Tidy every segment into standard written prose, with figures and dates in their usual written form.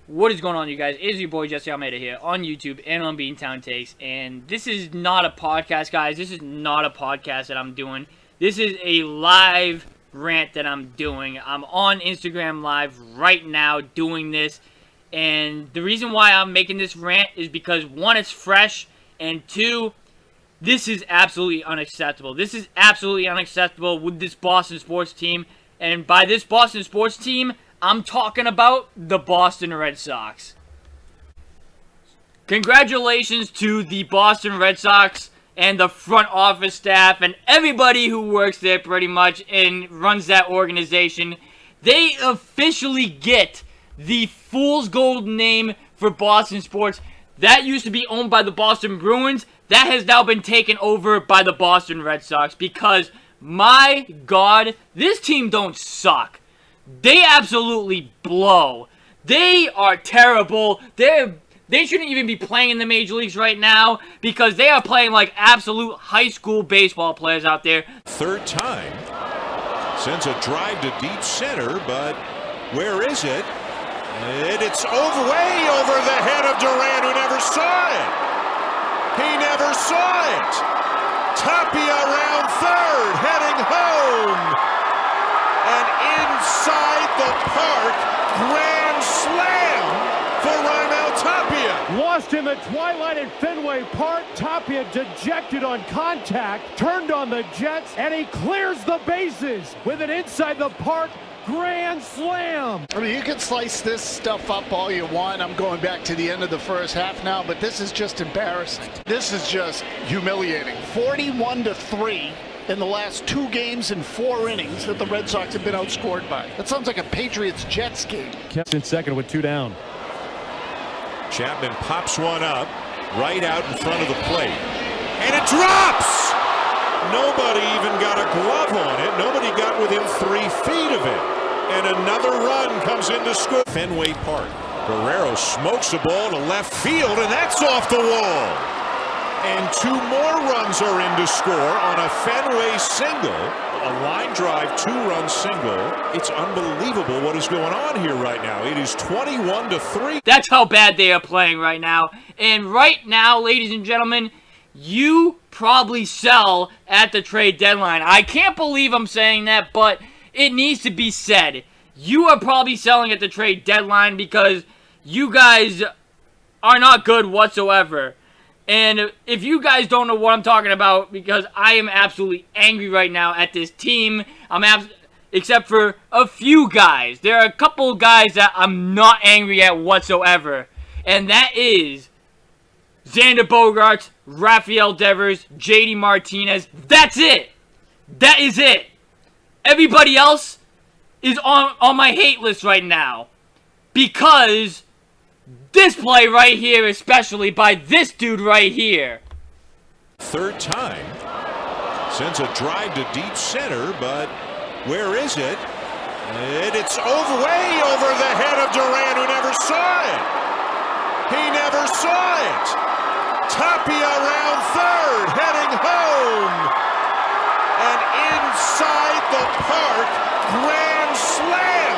What is going on, you guys? It is your boy Jesse Almeida here on YouTube and on Beantown Takes. And this is not a podcast, guys. This is not a podcast that I'm doing. This is a live rant that I'm doing. I'm on Instagram Live right now doing this. And the reason why I'm making this rant is because, one, it's fresh. And two, this is absolutely unacceptable. This is absolutely unacceptable with this Boston sports team. And by this Boston sports team, I'm talking about the Boston Red Sox. Congratulations to the Boston Red Sox and the front office staff and everybody who works there pretty much and runs that organization. They officially get the Fool's Gold name for Boston sports. That used to be owned by the Boston Bruins. That has now been taken over by the Boston Red Sox because, my God, this team don't suck. They absolutely blow. They are terrible. They shouldn't even be playing in the major leagues right now because they are playing like absolute high school baseball players out there. Third time. Sends a drive to deep center, but where is it? It's way over the head of Duran, who never saw it. He never saw it. Tapia around third, heading home. And inside the park, grand slam for Raimel Tapia. Lost in the twilight at Fenway Park. Tapia dejected on contact, turned on the Jets, and he clears the bases with an inside the park grand slam. I mean, you can slice this stuff up all you want. I'm going back to the end of the first half now, but this is just embarrassing. This is just humiliating. 41-3. In the last 2 games and 4 innings that the Red Sox have been outscored by. That sounds like a Patriots-Jets game. Kept in second with 2 down. Chapman pops one up right out in front of the plate. And it drops! Nobody even got a glove on it. Nobody got within 3 feet of it. And another run comes in to score. Fenway Park. Guerrero smokes the ball to left field, and that's off the wall. And 2 more runs are in to score on a Fenway single. A line drive, 2-run single. It's unbelievable what is going on here right now. It is 21-3. That's how bad they are playing right now. And right now, ladies and gentlemen, you probably sell at the trade deadline. I can't believe I'm saying that, but it needs to be said. You are probably selling at the trade deadline because you guys are not good whatsoever. And if you guys don't know what I'm talking about, because I am absolutely angry right now at this team, except for a few guys. There are a couple of guys that I'm not angry at whatsoever. And that is Xander Bogaerts, Rafael Devers, JD Martinez. That's it. That is it. Everybody else is on my hate list right now. Because this play right here, especially by this dude right here. Third time. Sends a drive to deep center, but where is it? It's way over the head of Duran, who never saw it. He never saw it. Tapia around third, heading home. And inside the park, grand slam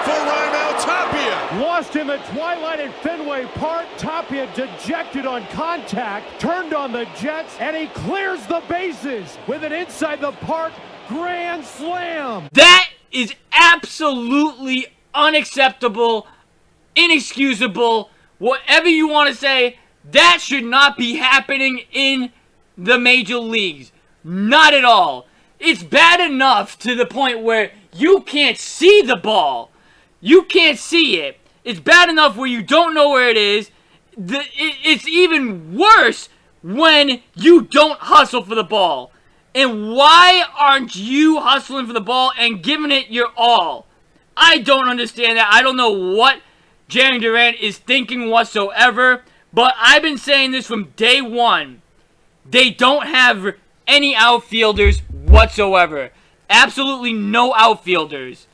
for Raimel Tapia. Lost in the twilight at Fenway Park. Tapia dejected on contact, turned on the Jets, and he clears the bases with an inside the park grand slam. That is absolutely unacceptable, inexcusable, whatever you want to say. That should not be happening in the major leagues. Not at all. It's bad enough to the point where you can't see the ball. You can't see it. It's bad enough where you don't know where it is. It's even worse when you don't hustle for the ball. And why aren't you hustling for the ball and giving it your all? I don't understand that. I don't know what Jeremy Durant is thinking whatsoever. But I've been saying this from day one. They don't have any outfielders whatsoever. Absolutely no outfielders.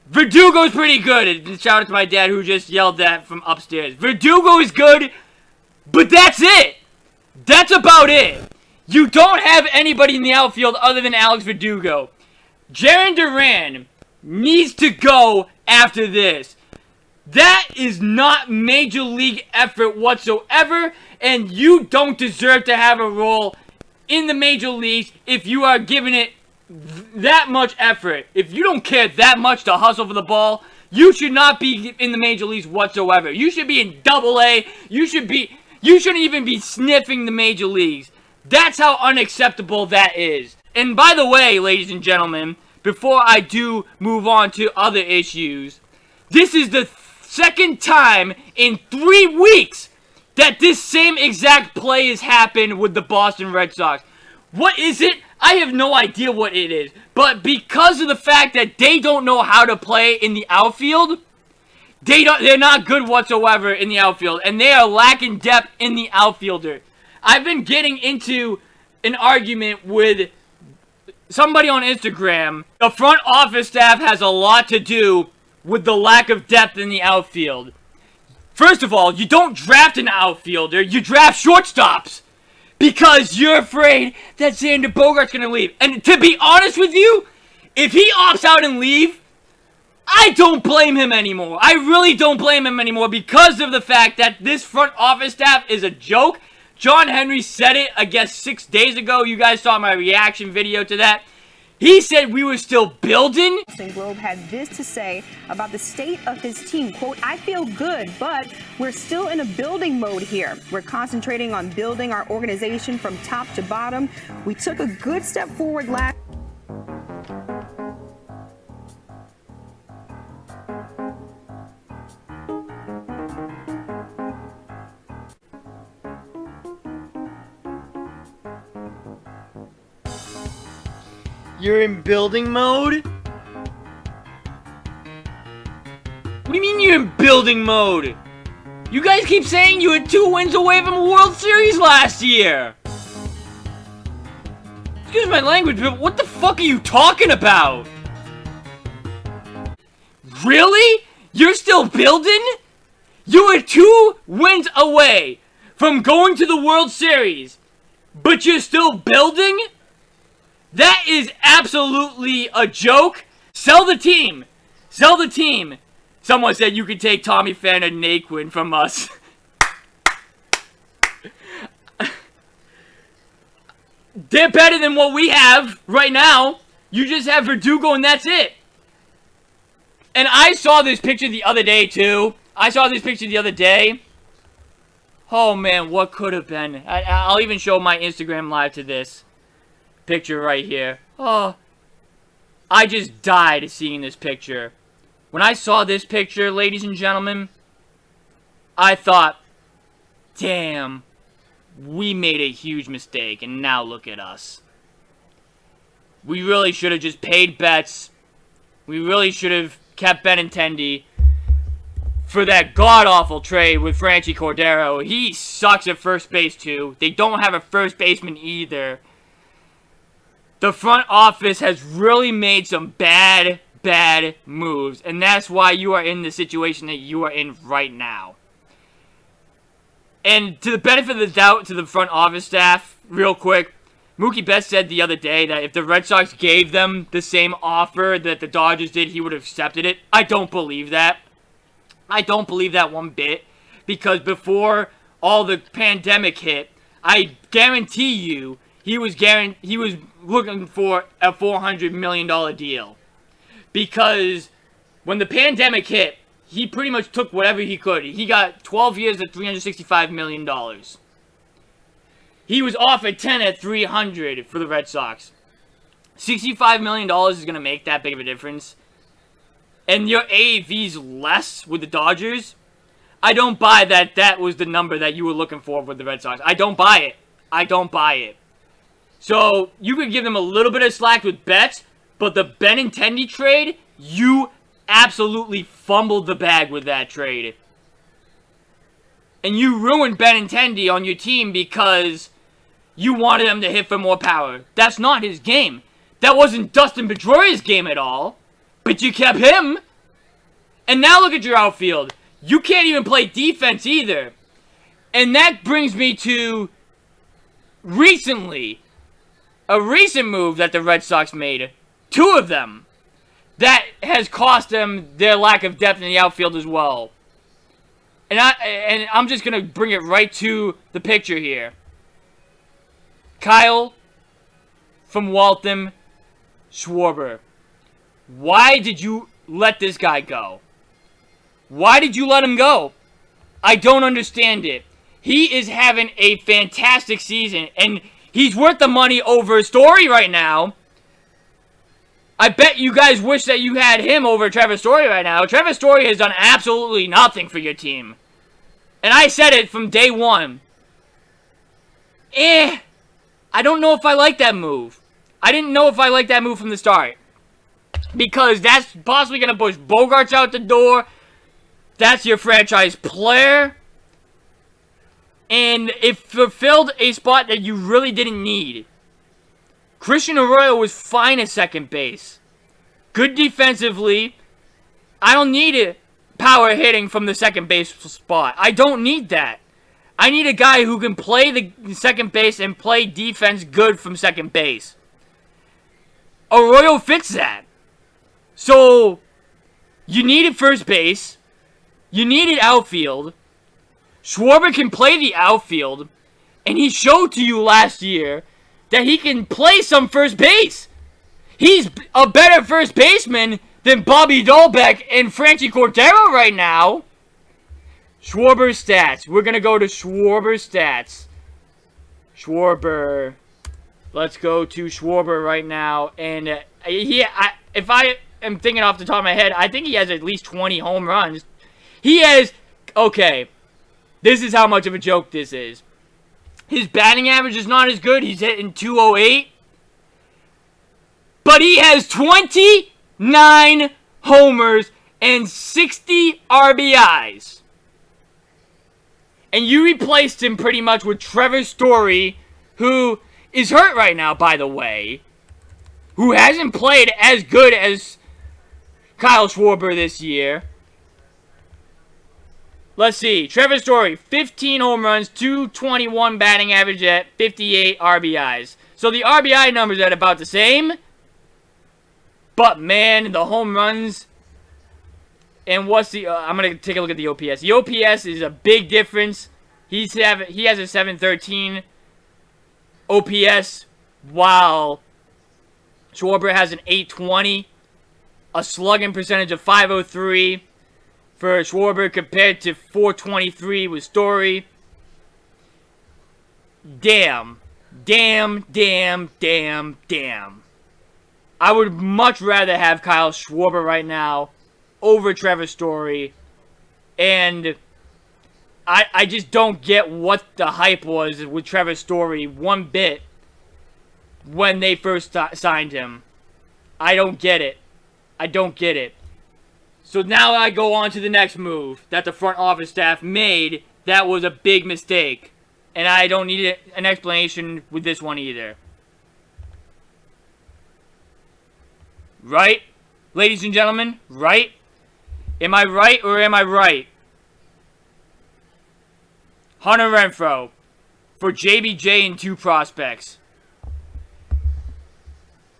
Verdugo's pretty good. Shout out to my dad who just yelled that from upstairs. Verdugo is good, but that's it. That's about it. You don't have anybody in the outfield other than Alex Verdugo. Jarren Duran needs to go after this. That is not major league effort whatsoever, and you don't deserve to have a role in the major leagues if you are giving it that much effort. If you don't care that much to hustle for the ball, you should not be in the major leagues whatsoever. You should be in Double-A. You shouldn't even be sniffing the major leagues. That's how unacceptable that is. And by the way, ladies and gentlemen, before I do move on to other issues, this is the second time in 3 weeks that this same exact play has happened with the Boston Red Sox. What is it? I have no idea what it is. But because of the fact that they don't know how to play in the outfield, they're not good whatsoever in the outfield. And they are lacking depth in the outfielder. I've been getting into an argument with somebody on Instagram. The front office staff has a lot to do with the lack of depth in the outfield. First of all, you don't draft an outfielder, you draft shortstops. Because you're afraid that Xander Bogaerts going to leave. And to be honest with you, if he opts out and leave, I don't blame him anymore. I really don't blame him anymore because of the fact that this front office staff is a joke. John Henry said it, I guess, 6 days ago. You guys saw my reaction video to that. He said we were still building. Boston Globe had this to say about the state of his team. Quote, I feel good, but we're still in a building mode here. We're concentrating on building our organization from top to bottom. We took a good step forward last. You're in building mode? What do you mean you're in building mode? You guys keep saying you were 2 wins away from a World Series last year. Excuse my language, but what the fuck are you talking about? Really? You're still building? You were 2 wins away from going to the World Series, but you're still building? That is absolutely a joke. Sell the team. Sell the team. Someone said you could take Tommy Pham and Naquin from us. They're better than what we have right now. You just have Verdugo and that's it. And I saw this picture the other day too. Oh man, what could have been. I'll even show my Instagram live to this picture right here. Oh, I just died seeing this picture. When I saw this picture, ladies and gentlemen, I thought, damn, we made a huge mistake, and now look at us. We really should have just paid Betts. We really should have kept Benintendi for that god-awful trade with Franchy Cordero. He sucks at first base, too. They don't have a first baseman either. The front office has really made some bad moves, and that's why you are in the situation that you are in right now. And to the benefit of the doubt to the front office staff, real quick, Mookie Betts said the other day that if the Red Sox gave them the same offer that the Dodgers did, he would have accepted it. I don't believe that. I don't believe that one bit, because before all the pandemic hit, I guarantee you, he was looking for a $400 million deal. Because when the pandemic hit, he pretty much took whatever he could. He got 12 years at $365 million. He was offered 10 at $300 for the Red Sox. $65 million is going to make that big of a difference. And your AAV's less with the Dodgers. I don't buy that that was the number that you were looking for with the Red Sox. I don't buy it. I don't buy it. So, you could give them a little bit of slack with Betts, but the Benintendi trade, you absolutely fumbled the bag with that trade. And you ruined Benintendi on your team because you wanted him to hit for more power. That's not his game. That wasn't Dustin Pedroia's game at all. But you kept him. And now look at your outfield. You can't even play defense either. And that brings me to recently, a recent move that the Red Sox made. 2 of them. That has cost them their lack of depth in the outfield as well. And I'm just going to bring it right to the picture here. Kyle from Waltham, Schwarber. Why did you let this guy go? Why did you let him go? I don't understand it. He is having a fantastic season, and he's worth the money over Story right now. I bet you guys wish that you had him over Trevor Story right now. Trevor Story has done absolutely nothing for your team. And I said it from day one. I don't know if I like that move. I didn't know if I liked that move from the start. Because that's possibly going to push Bogarts out the door. That's your franchise player. And it fulfilled a spot that you really didn't need. Christian Arroyo was fine at second base. Good defensively. I don't need it. Power hitting from the second base spot. I don't need that. I need a guy who can play the second base and play defense good from second base. Arroyo fits that. So, you needed first base. You needed outfield. Schwarber can play the outfield. And he showed to you last year that he can play some first base. He's a better first baseman than Bobby Dolbeck and Franchi Cordero right now. Schwarber stats. We're going to go to Schwarber stats. Schwarber. Let's go to Schwarber right now. And if I am thinking off the top of my head, I think he has at least 20 home runs. He has... Okay. This is how much of a joke this is. His batting average is not as good. He's hitting .208. But he has 29 homers and 60 RBIs. And you replaced him pretty much with Trevor Story, who is hurt right now, by the way. Who hasn't played as good as Kyle Schwarber this year. Let's see. Trevor Story, 15 home runs, 221 batting average at 58 RBIs. So the RBI numbers are about the same. But, man, the home runs. And what's the... I'm going to take a look at the OPS. The OPS is a big difference. He has a 713 OPS, while Schwarber has an 820. A slugging percentage of .503 for Schwarber compared to .423 with Story. Damn. Damn, damn, damn, damn. I would much rather have Kyle Schwarber right now over Trevor Story. And I just don't get what the hype was with Trevor Story one bit when they first signed him. I don't get it. I don't get it. So now I go on to the next move that the front office staff made that was a big mistake. And I don't need an explanation with this one either. Right? Ladies and gentlemen, right? Am I right or am I right? Hunter Renfroe for JBJ and 2 prospects.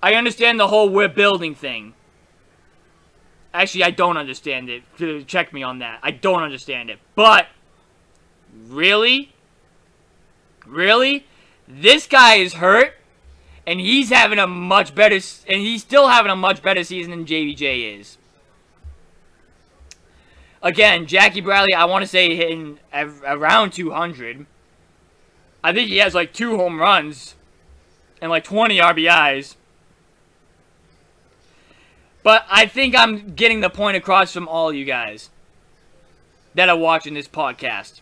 I understand the whole we're building thing. Actually, I don't understand it. Check me on that. I don't understand it. But, really? Really? This guy is hurt, and he's having a much better, and he's still having a much better season than JBJ is. Again, Jackie Bradley, I want to say hitting around 200. I think he has like 2 home runs and like 20 RBIs. But I think I'm getting the point across from all you guys that are watching this podcast.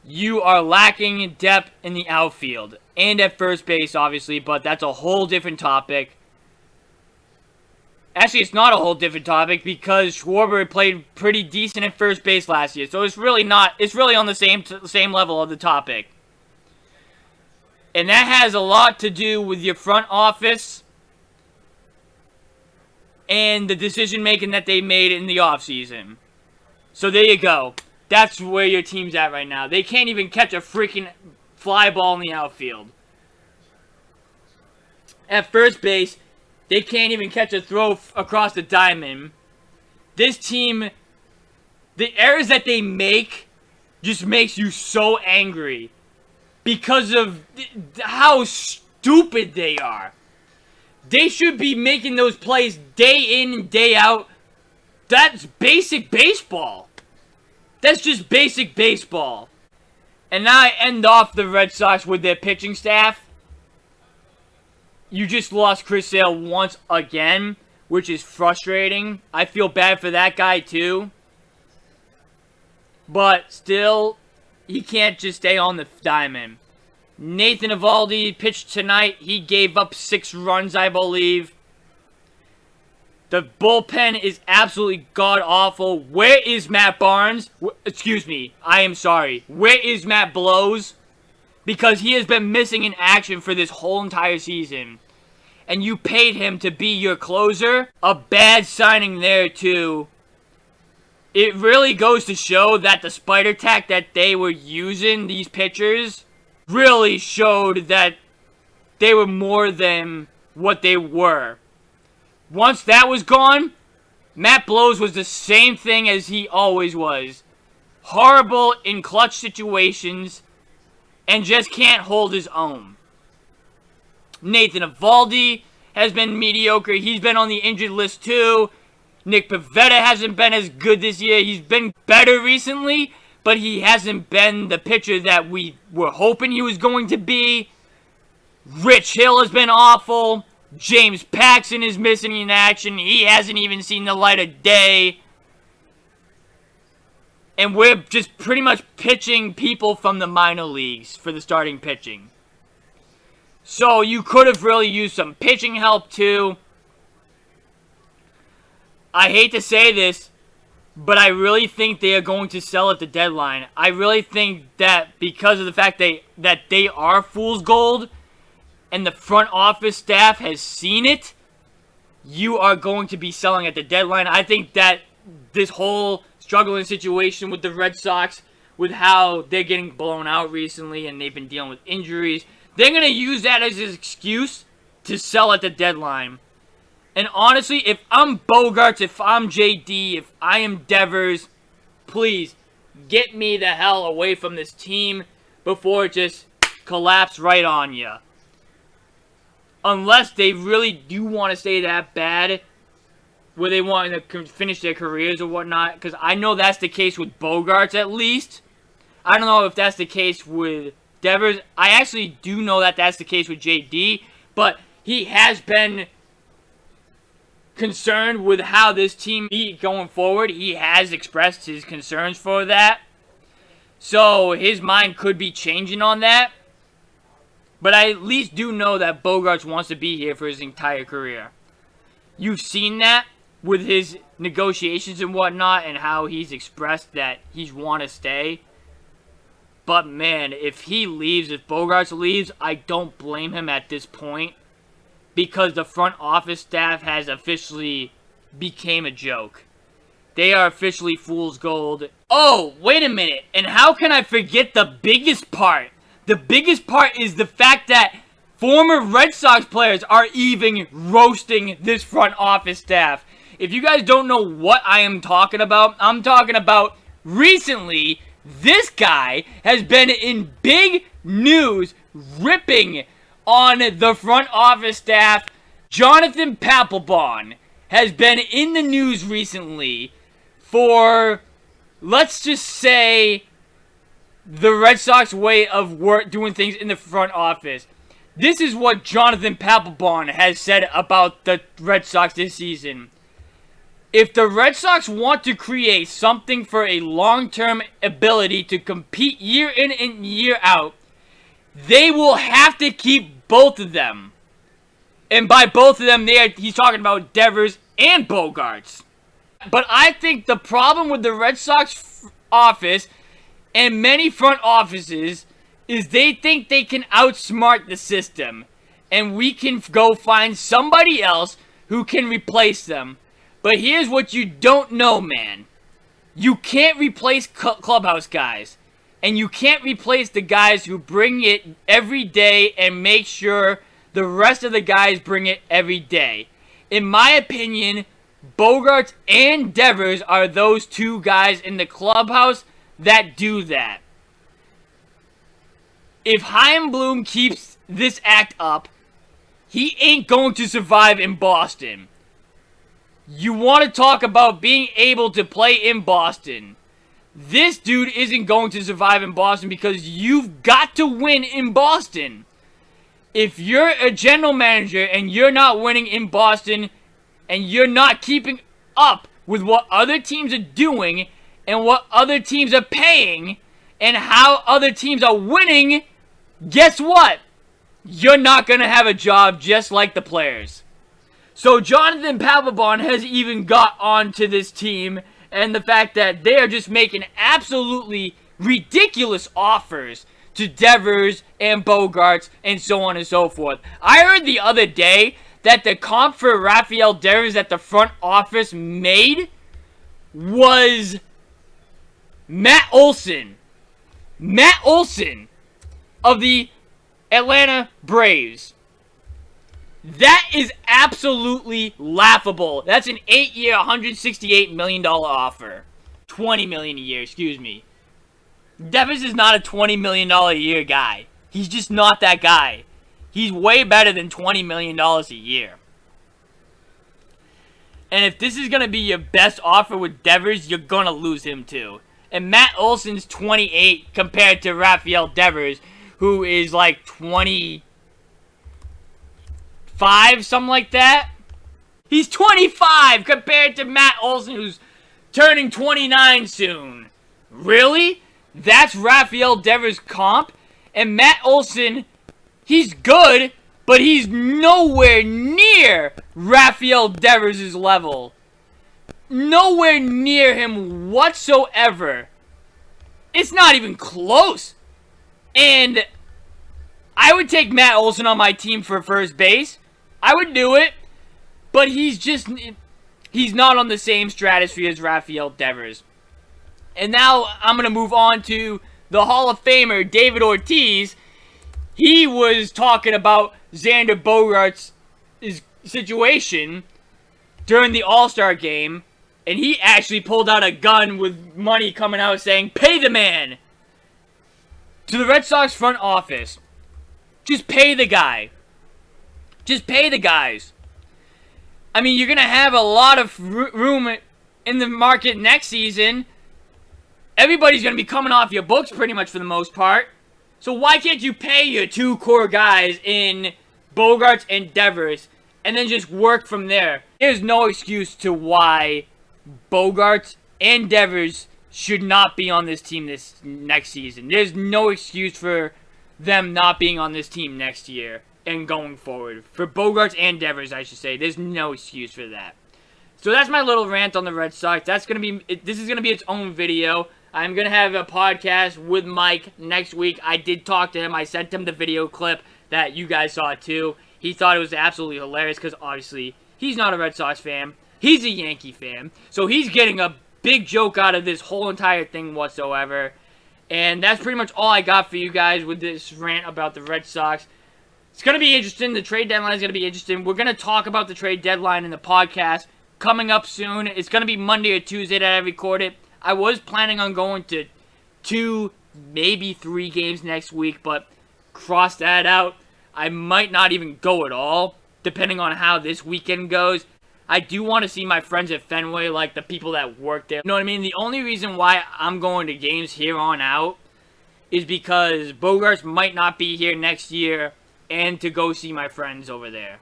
You are lacking depth in the outfield and at first base, obviously, but that's a whole different topic. Actually, it's not a whole different topic because Schwarber played pretty decent at first base last year, so it's really not. It's really on the same level of the topic, and that has a lot to do with your front office and the decision making that they made in the offseason. So there you go. That's where your team's at right now. They can't even catch a freaking fly ball in the outfield. At first base, they can't even catch a throw across the diamond. This team the errors that they make just makes you so angry because of how stupid they are. They should be making those plays day in and day out. That's basic baseball. That's just basic baseball. And now I end off the Red Sox with their pitching staff. You just lost Chris Sale once again, which is frustrating. I feel bad for that guy too. But still, he can't just stay on the diamond. Nathan Eovaldi pitched tonight. He gave up 6 runs, I believe. The bullpen is absolutely god-awful. Where is Matt Barnes? Excuse me. I am sorry. Where is Matt Blows? Because he has been missing in action for this whole entire season. And you paid him to be your closer? A bad signing there, too. It really goes to show that the spider tack that they were using, these pitchers, really showed that they were more than what they were. Once that was gone, Matt Blows was the same thing as he always was. Horrible in clutch situations and just can't hold his own. Nathan Eovaldi has been mediocre. He's been on the injured list too. Nick Pivetta hasn't been as good this year. He's been better recently, but he hasn't been the pitcher that we were hoping he was going to be. Rich Hill has been awful. James Paxton is missing in action. He hasn't even seen the light of day. And we're just pretty much pitching people from the minor leagues for the starting pitching. So you could have really used some pitching help too. I hate to say this, but I really think they are going to sell at the deadline. I really think that because of the fact that they are fool's gold, and the front office staff has seen it, you are going to be selling at the deadline. I think that this whole struggling situation with the Red Sox, with how they're getting blown out recently and they've been dealing with injuries, they're going to use that as an excuse to sell at the deadline. And honestly, if I'm Bogaerts, if I'm JD, if I am Devers, please get me the hell away from this team before it just collapses right on you. Unless they really do want to stay that bad, where they want to finish their careers or whatnot. Because I know that's the case with Bogaerts at least. I don't know if that's the case with Devers. I actually do know that that's the case with JD. But he has been concerned with how this team be going forward. He has expressed his concerns for that. So his mind could be changing on that. But I at least do know that Bogaerts wants to be here for his entire career. You've seen that with his negotiations and whatnot and how he's expressed that he's want to stay. But man, if he leaves, if Bogaerts leaves, I don't blame him at this point. Because the front office staff has officially became a joke. They are officially fool's gold. Oh, wait a minute. And how can I forget the biggest part? The biggest part is the fact that former Red Sox players are even roasting this front office staff. If you guys don't know what I am talking about, I'm talking about recently, this guy has been in big news ripping on the front office staff. Jonathan Papelbon has been in the news recently for, let's just say, the Red Sox way of doing things in the front office. This is what Jonathan Papelbon has said about the Red Sox this season. If the Red Sox want to create something for a long-term ability to compete year in and year out, they will have to keep both of them. And by both of them, he's talking about Devers and Bogaerts. But I think the problem with the Red Sox office and many front offices is they think they can outsmart the system. And we can go find somebody else who can replace them. But here's what you don't know, man. You can't replace clubhouse guys. And you can't replace the guys who bring it every day and make sure the rest of the guys bring it every day. In my opinion, Bogaerts and Devers are those two guys in the clubhouse that do that. If Chaim Bloom keeps this act up, he ain't going to survive in Boston. You want to talk about being able to play in Boston. This dude isn't going to survive in Boston because you've got to win in Boston. If you're a general manager and you're not winning in Boston and you're not keeping up with what other teams are doing and what other teams are paying and how other teams are winning, guess what? You're not going to have a job just like the players. So Jonathan Papelbon has even got onto this team, and the fact that they are just making absolutely ridiculous offers to Devers and Bogaerts and so on and so forth. I heard the other day that the comp for Rafael Devers that the front office made was Matt Olson. Matt Olson of the Atlanta Braves. That is absolutely laughable. That's an 8-year, $168 million offer. $20 million a year, excuse me. Devers is not a $20 million a year guy. He's just not that guy. He's way better than $20 million a year. And if this is going to be your best offer with Devers, you're going to lose him too. And Matt Olson's 28 compared to Rafael Devers, who is like 25, something like that. He's 25 compared to Matt Olson, who's turning 29 soon. Really? That's Rafael Devers' comp? And Matt Olson, he's good, but he's nowhere near Rafael Devers' level. Nowhere near him whatsoever. It's not even close. And I would take Matt Olson on my team for first base. I would do it. But he's not on the same stratosphere as Rafael Devers. And now I'm going to move on to the Hall of Famer, David Ortiz. He was talking about Xander Bogaerts' situation during the All-Star game. And he actually pulled out a gun with money coming out saying, "Pay the man." To the Red Sox front office, just pay the guy. Just pay the guys. I mean, you're going to have a lot of room in the market next season. Everybody's going to be coming off your books pretty much for the most part. So why can't you pay your two core guys in Bogaerts and Devers and then just work from there? There's no excuse to why Bogaerts and Devers should not be on this team this next season. There's no excuse for them not being on this team next year and going forward. For Bogaerts and Devers, I should say. There's no excuse for that. So that's my little rant on the Red Sox. This is going to be its own video. I'm going to have a podcast with Mike next week. I did talk to him. I sent him the video clip that you guys saw too. He thought it was absolutely hilarious because obviously he's not a Red Sox fan. He's a Yankee fan. So he's getting a big joke out of this whole entire thing whatsoever. And that's pretty much all I got for you guys with this rant about the Red Sox. It's going to be interesting. The trade deadline is going to be interesting. We're going to talk about the trade deadline in the podcast coming up soon. It's going to be Monday or Tuesday that I record it. I was planning on going to 2, maybe 3 games next week, but cross that out. I might not even go at all, depending on how this weekend goes. I do want to see my friends at Fenway, like the people that work there. You know what I mean? The only reason why I'm going to games here on out is because Bogaerts might not be here next year and to go see my friends over there.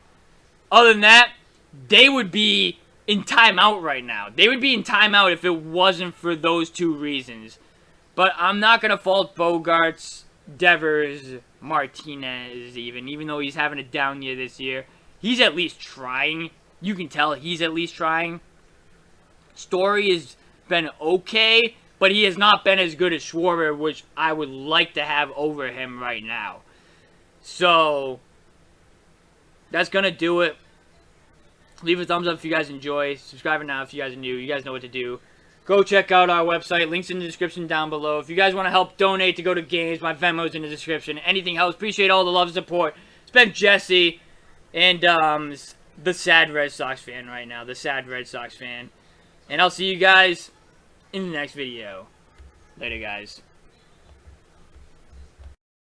Other than that, they would be in timeout right now. They would be in timeout if it wasn't for those two reasons. But I'm not going to fault Bogaerts, Devers, Martinez even though he's having a down year this year. He's at least trying. You can tell he's at least trying. Story has been okay, but he has not been as good as Schwarber, which I would like to have over him right now. So, that's going to do it. Leave a thumbs up if you guys enjoy. Subscribe now if you guys are new. You guys know what to do. Go check out our website. Links in the description down below. If you guys want to help donate to go to games, my Venmo's in the description. Anything else, appreciate all the love and support. It's been Jesse. And the sad Red Sox fan right now. The sad Red Sox fan. And I'll see you guys in the next video. Later, guys.